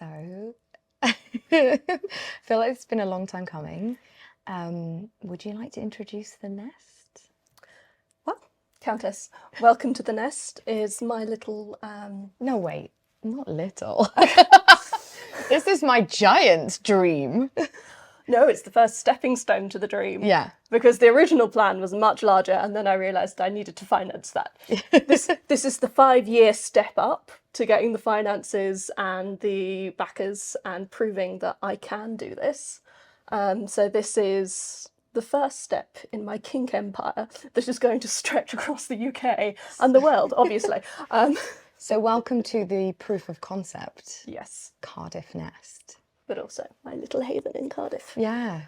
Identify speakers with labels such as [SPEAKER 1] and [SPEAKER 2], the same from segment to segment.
[SPEAKER 1] So, I feel like it's been a long time coming. Would you like to introduce the nest?
[SPEAKER 2] Well, Countess, welcome to the nest is my little...
[SPEAKER 1] No, wait, not little. This is my giant dream.
[SPEAKER 2] No, it's the first stepping stone to the dream.
[SPEAKER 1] Yeah.
[SPEAKER 2] Because the original plan was much larger, and then I realised I needed to finance that. This is the 5-year step up to getting the finances and the backers and proving that I can do this. So this is the first step in my kink empire that is going to stretch across the UK and the world, obviously.
[SPEAKER 1] So welcome to the proof of concept.
[SPEAKER 2] Yes.
[SPEAKER 1] Cardiff nest.
[SPEAKER 2] But also my little haven in Cardiff.
[SPEAKER 1] Yeah.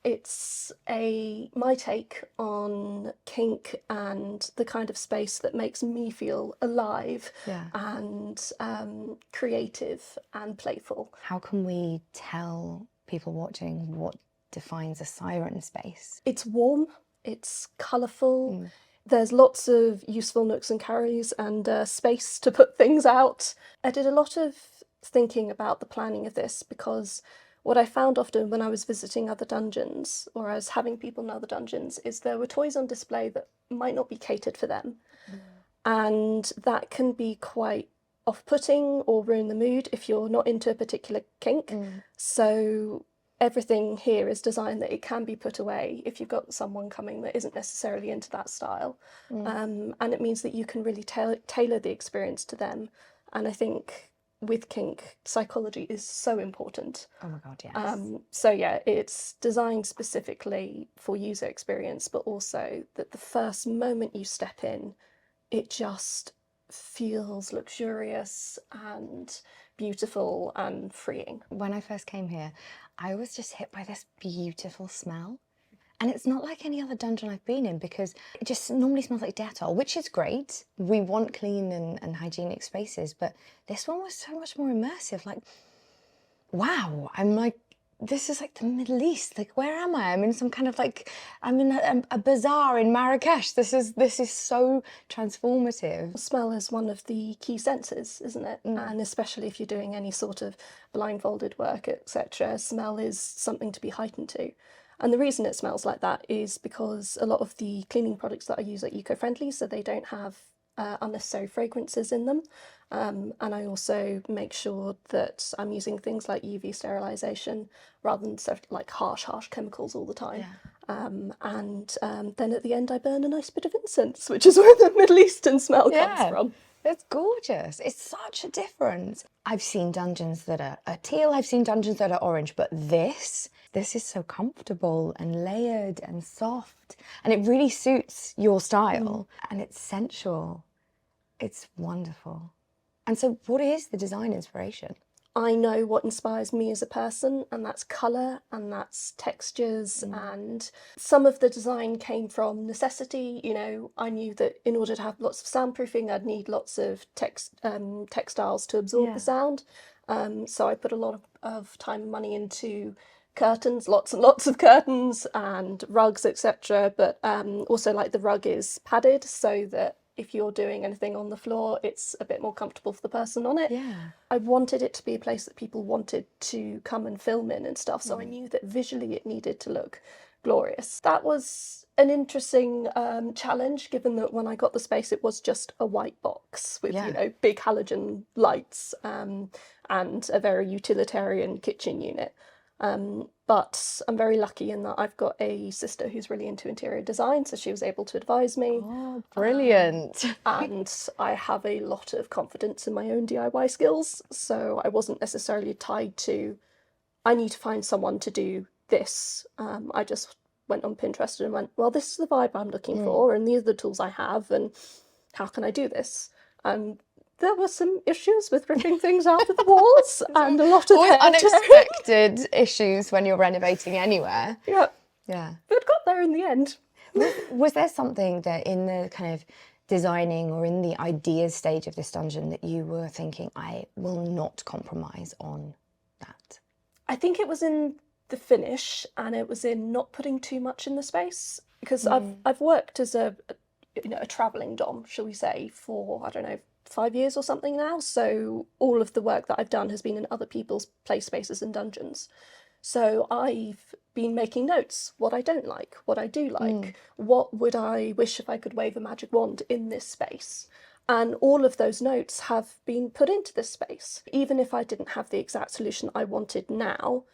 [SPEAKER 2] It's my take on kink and the kind of space that makes me feel alive and creative and playful.
[SPEAKER 1] How can we tell people watching what defines a siren space?
[SPEAKER 2] It's warm, it's colourful, there's lots of useful nooks and carries and space to put things out. I did a lot of thinking about the planning of this because what I found often when I was visiting other dungeons or I was having people in other dungeons is there were toys on display that might not be catered for them. And that can be quite off-putting or ruin the mood if you're not into a particular kink. So everything here is designed that it can be put away if you've got someone coming that isn't necessarily into that style. And it means that you can really tailor the experience to them. And I think with kink, psychology is so important.
[SPEAKER 1] Oh my God, yes.
[SPEAKER 2] So yeah, it's designed specifically for user experience, but also that the first moment you step in, it just feels luxurious and beautiful and freeing.
[SPEAKER 1] When I first came here, I was just hit by this beautiful smell. And it's not like any other dungeon I've been in because it just normally smells like Dettol, which is great. We want clean and hygienic spaces, but this one was so much more immersive. Like, wow, I'm like, this is like the Middle East. Like, where am I? I'm in some kind of like, I'm in a bazaar in Marrakesh. This is so transformative.
[SPEAKER 2] Smell is one of the key senses, isn't it? And especially if you're doing any sort of blindfolded work, etc., smell is something to be heightened to. And the reason it smells like that is because a lot of the cleaning products that I use are eco-friendly, so they don't have unnecessary fragrances in them. And I also make sure that I'm using things like UV sterilisation rather than sort of like harsh chemicals all the time. Then at the end I burn a nice bit of incense, which is where the Middle Eastern smell comes from.
[SPEAKER 1] It's gorgeous. It's such a difference. I've seen dungeons that are teal, I've seen dungeons that are orange, but this is so comfortable and layered and soft, and it really suits your style, and it's sensual. It's wonderful. And so what is the design inspiration?
[SPEAKER 2] I know what inspires me as a person, and that's colour and that's textures, and some of the design came from necessity. You know, I knew that in order to have lots of soundproofing, I'd need lots of textiles to absorb the sound. So I put a lot of time and money into curtains, lots and lots of curtains and rugs, etc. But also, like, the rug is padded so that if you're doing anything on the floor, it's a bit more comfortable for the person on it. I wanted it to be a place that people wanted to come and film in and stuff, so I knew that visually it needed to look glorious. That was an interesting challenge, given that when I got the space it was just a white box with you know, big halogen lights and a very utilitarian kitchen unit. But I'm very lucky in that I've got a sister who's really into interior design, so she was able to advise me.
[SPEAKER 1] Oh, brilliant.
[SPEAKER 2] And I have a lot of confidence in my own DIY skills, so I wasn't necessarily tied to, I need to find someone to do this. I just went on Pinterest and went, well, this is the vibe I'm looking for, and these are the tools I have, and how can I do this? And there were some issues with ripping things out of the walls and a lot of
[SPEAKER 1] unexpected issues when you're renovating anywhere.
[SPEAKER 2] Yeah. But it got there in the end.
[SPEAKER 1] Was there something that in the kind of designing or in the ideas stage of this dungeon that you were thinking, I will not compromise on that?
[SPEAKER 2] I think it was in the finish, and it was in not putting too much in the space, because I've worked as a travelling dom, shall we say, for, I don't know, 5 years or something now, so all of the work that I've done has been in other people's play spaces and dungeons. So I've been making notes, what I don't like, what I do like, what would I wish if I could wave a magic wand in this space. And all of those notes have been put into this space. Even if I didn't have the exact solution I wanted now,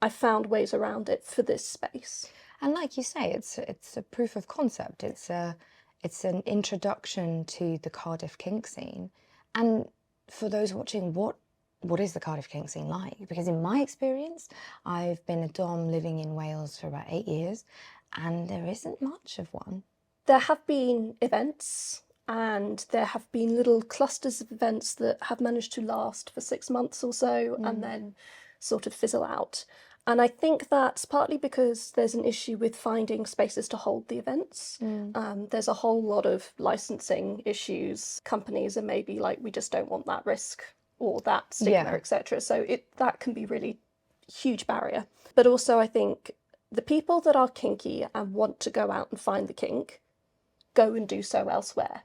[SPEAKER 2] I found ways around it for this space.
[SPEAKER 1] And like you say, it's a proof of concept. It's an introduction to the Cardiff kink scene. And for those watching, what is the Cardiff kink scene like? Because in my experience, I've been a dom living in Wales for about 8 years, and there isn't much of one.
[SPEAKER 2] There have been events, and there have been little clusters of events that have managed to last for 6 months or so and then sort of fizzle out. And I think that's partly because there's an issue with finding spaces to hold the events. There's a whole lot of licensing issues. Companies are maybe like, we just don't want that risk or that stigma, etc. So that can be really huge barrier. But also I think the people that are kinky and want to go out and find the kink go and do so elsewhere,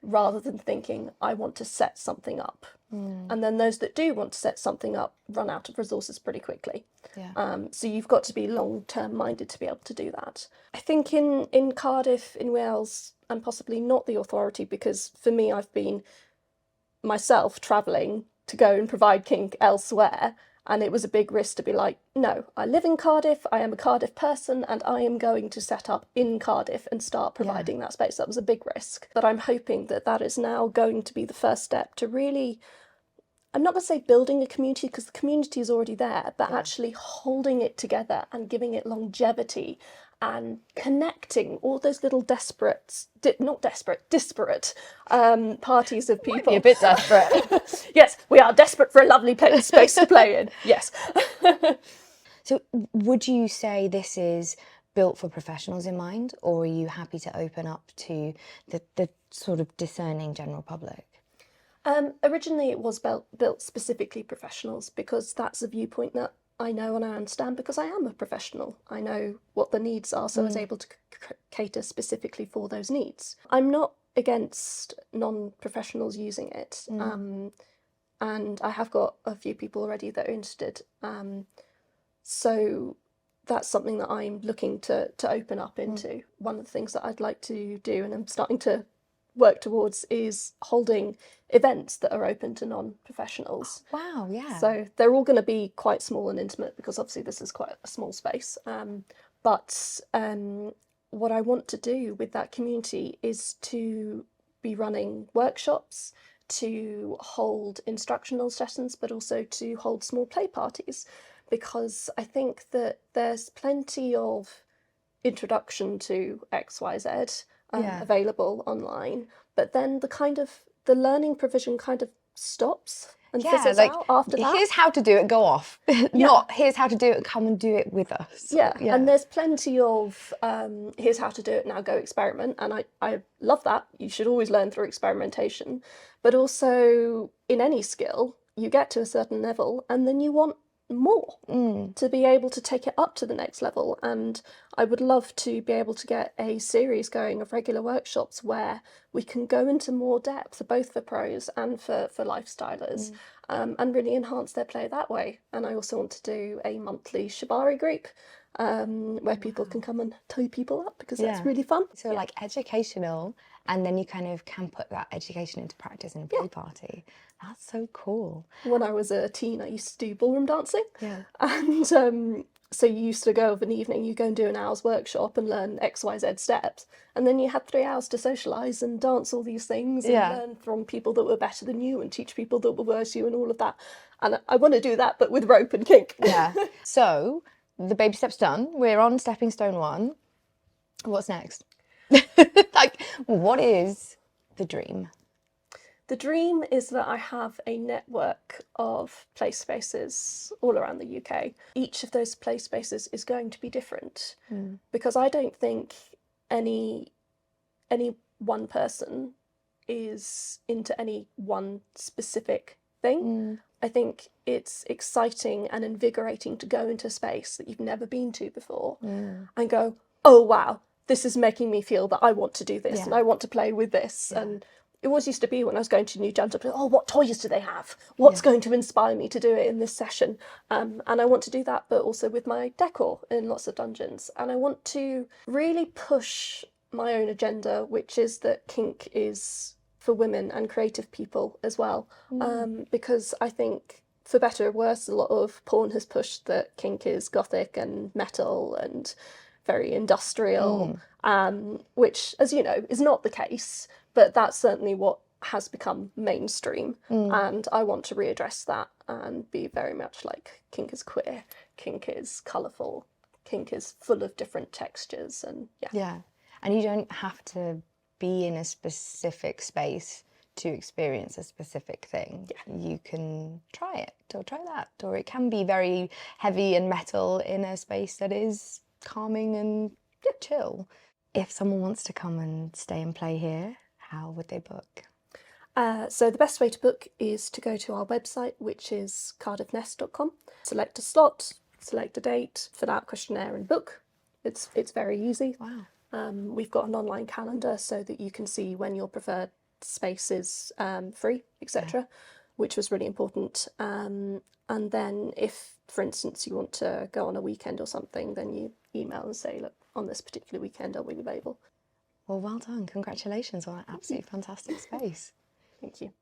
[SPEAKER 2] rather than thinking, I want to set something up. And then those that do want to set something up run out of resources pretty quickly. So you've got to be long-term minded to be able to do that. I think in Cardiff, in Wales, I'm possibly not the authority, because for me, I've been myself travelling to go and provide kink elsewhere, and it was a big risk to be like, no, I live in Cardiff, I am a Cardiff person, and I am going to set up in Cardiff and start providing that space. That was a big risk. But I'm hoping that that is now going to be the first step to really, I'm not going to say building a community, because the community is already there, but actually holding it together and giving it longevity and connecting all those little disparate parties of people.
[SPEAKER 1] Might be a bit desperate.
[SPEAKER 2] Yes, we are desperate for a lovely space to play in. Yes.
[SPEAKER 1] So would you say this is built for professionals in mind, or are you happy to open up to the sort of discerning general public?
[SPEAKER 2] Originally it was built specifically professionals, because that's a viewpoint that I know and I understand, because I am a professional. I know what the needs are, so I was able to cater specifically for those needs. I'm not against non-professionals using it, and I have got a few people already that are interested. So that's something that I'm looking to open up into. One of the things that I'd like to do, and I'm starting to work towards, is holding events that are open to non-professionals.
[SPEAKER 1] Wow, yeah.
[SPEAKER 2] So they're all going to be quite small and intimate, because obviously this is quite a small space. But what I want to do with that community is to be running workshops, to hold instructional sessions, but also to hold small play parties, because I think that there's plenty of introduction to XYZ available online, but then the learning provision kind of stops and fizzles out after that.
[SPEAKER 1] Here's how to do it, go off. Not here's how to do it, come and do it with us.
[SPEAKER 2] And there's plenty of here's how to do it, now go experiment, and I love that. You should always learn through experimentation, but also in any skill you get to a certain level and then you want more to be able to take it up to the next level. And I would love to be able to get a series going of regular workshops where we can go into more depth, both for pros and for lifestylers, and really enhance their play that way. And I also want to do a monthly shibari group where people can come and tie people up, because that's really fun.
[SPEAKER 1] So like educational, and then you kind of can put that education into practice in a play party. That's so cool.
[SPEAKER 2] When I was a teen, I used to do ballroom dancing. And so you used to go of an evening, you go and do an hour's workshop and learn XYZ steps. And then you had 3 hours to socialise and dance all these things and learn from people that were better than you and teach people that were worse than you and all of that. And I want to do that, but with rope and kink.
[SPEAKER 1] So the baby step's done. We're on stepping stone 1. What's next? Like, what is the dream?
[SPEAKER 2] The dream is that I have a network of play spaces all around the UK. Each of those play spaces is going to be different, because I don't think any one person is into any one specific thing. I think it's exciting and invigorating to go into a space that you've never been to before and go, oh wow, this is making me feel that I want to do this and I want to play with this. And it was used to be when I was going to new dungeons, oh, what toys do they have? What's going to inspire me to do it in this session? And I want to do that, but also with my decor in lots of dungeons. And I want to really push my own agenda, which is that kink is for women and creative people as well. Because I think, for better or worse, a lot of porn has pushed that kink is gothic and metal and very industrial, which, as you know, is not the case, but that's certainly what has become mainstream. And I want to readdress that and be very much like, kink is queer, kink is colourful, kink is full of different textures, and
[SPEAKER 1] Yeah, and you don't have to be in a specific space to experience a specific thing. You can try it or try that, or it can be very heavy and metal in a space that is calming and chill. If someone wants to come and stay and play here, how would they book?
[SPEAKER 2] So the best way to book is to go to our website, which is cardiffnest.com. Select a slot, select a date, fill out a questionnaire and book. It's very easy.
[SPEAKER 1] Wow.
[SPEAKER 2] We've got an online calendar so that you can see when your preferred space is free, etc., which was really important. And then if, for instance, you want to go on a weekend or something, then you email and say, look, on this particular weekend, are we available?
[SPEAKER 1] Well done. Congratulations on an absolutely fantastic space.
[SPEAKER 2] Thank you.